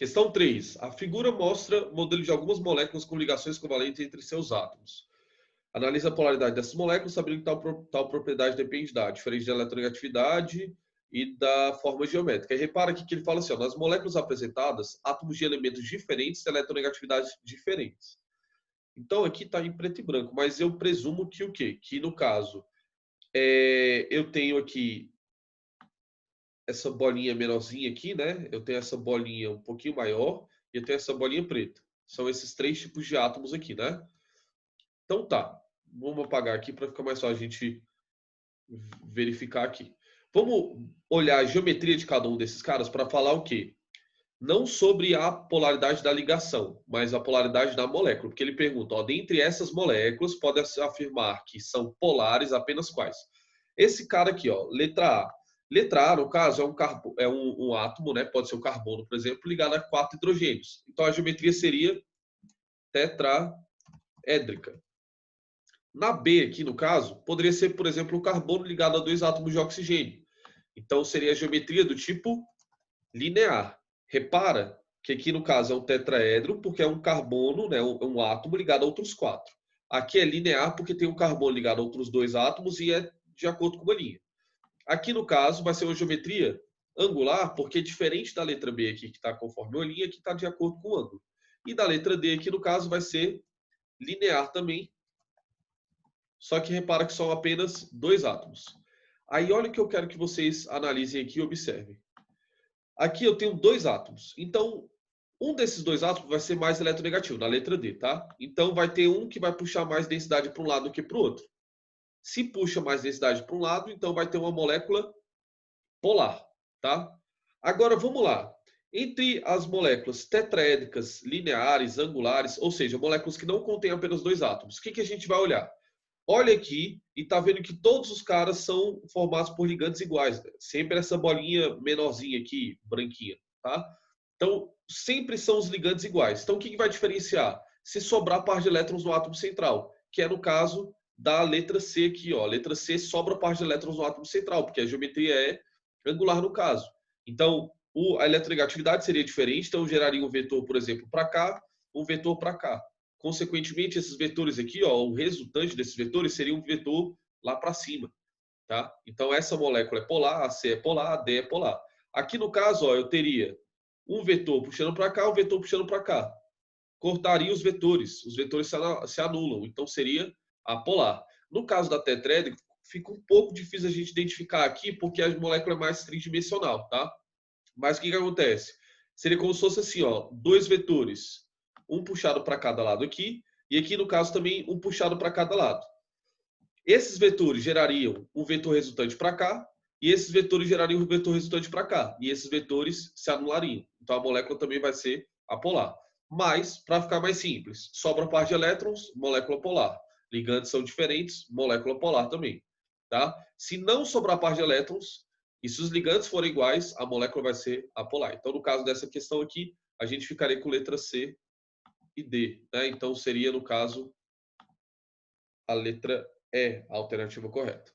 Questão 3. A figura mostra o modelo de algumas moléculas com ligações covalentes entre seus átomos. Analisa a polaridade dessas moléculas, sabendo que tal propriedade depende da diferença de eletronegatividade e da forma geométrica. E repara aqui que ele fala assim, ó, nas moléculas apresentadas, átomos de elementos diferentes têm eletronegatividades diferentes. Então aqui está em preto e branco, mas eu presumo que o quê? Que no caso, eu tenho aqui essa bolinha menorzinha aqui, né? Eu tenho essa bolinha um pouquinho maior e eu tenho essa bolinha preta. São esses 3 tipos de átomos aqui, né? Então tá, vamos apagar aqui para ficar mais fácil a gente verificar aqui. Vamos olhar a geometria de cada um desses caras para falar o quê? Não sobre a polaridade da ligação, mas a polaridade da molécula. Porque ele pergunta, ó, dentre essas moléculas, pode-se afirmar que são polares apenas quais? Esse cara aqui, ó, letra A. Letra A, no caso, é um átomo, né? Pode ser um carbono, por exemplo, ligado a 4 hidrogênios. Então a geometria seria tetraédrica. Na B aqui, no caso, poderia ser, por exemplo, um carbono ligado a 2 átomos de oxigênio. Então, seria a geometria do tipo linear. Repara que aqui, no caso, é um tetraedro, porque é um carbono, né, um átomo ligado a outros 4. Aqui é linear, porque tem um carbono ligado a outros 2 átomos e é de acordo com uma linha. Aqui, no caso, vai ser uma geometria angular, porque é diferente da letra B aqui, que está conforme uma linha, que está de acordo com o ângulo. E da letra D aqui, no caso, vai ser linear também, só que repara que são apenas 2 átomos. Aí olha o que eu quero que vocês analisem aqui e observem. Aqui eu tenho 2 átomos. Então, um desses 2 átomos vai ser mais eletronegativo, na letra D, tá? Então, vai ter um que vai puxar mais densidade para um lado do que para o outro. Se puxa mais densidade para um lado, então vai ter uma molécula polar, tá? Agora, vamos lá. Entre as moléculas tetraédricas, lineares, angulares, ou seja, moléculas que não contêm apenas 2 átomos, o que a gente vai olhar? Olha aqui e tá vendo que todos os caras são formados por ligantes iguais. Né? Sempre essa bolinha menorzinha aqui, branquinha, tá? Então, sempre são os ligantes iguais. Então, o que vai diferenciar? Se sobrar par de elétrons no átomo central, que é no caso da letra C aqui, ó. A letra C sobra par de elétrons no átomo central, porque a geometria é angular no caso. Então, a eletronegatividade seria diferente, então geraria um vetor, por exemplo, para cá, um vetor para cá. Consequentemente, esses vetores aqui, ó, o resultante desses vetores seria um vetor lá para cima, tá? Então essa molécula é polar, a C é polar, a D é polar. Aqui no caso, ó, eu teria um vetor puxando para cá, um vetor puxando para cá. Cortaria os vetores se anulam, então seria apolar. No caso da tetrédrica, fica um pouco difícil a gente identificar aqui, porque a molécula é mais tridimensional, tá? Mas o que acontece? Seria como se fosse assim, ó, 2 vetores, um puxado para cada lado aqui, e aqui no caso também um puxado para cada lado. Esses vetores gerariam um vetor resultante para cá, e esses vetores gerariam um vetor resultante para cá, e esses vetores se anulariam. Então a molécula também vai ser apolar. Mas, para ficar mais simples, sobra par de elétrons, molécula polar. Ligantes são diferentes, molécula polar também. Tá? Se não sobrar par de elétrons, e se os ligantes forem iguais, a molécula vai ser apolar. Então, no caso dessa questão aqui, a gente ficaria com letra C e D. Né? Então, seria, no caso, a letra E, a alternativa correta.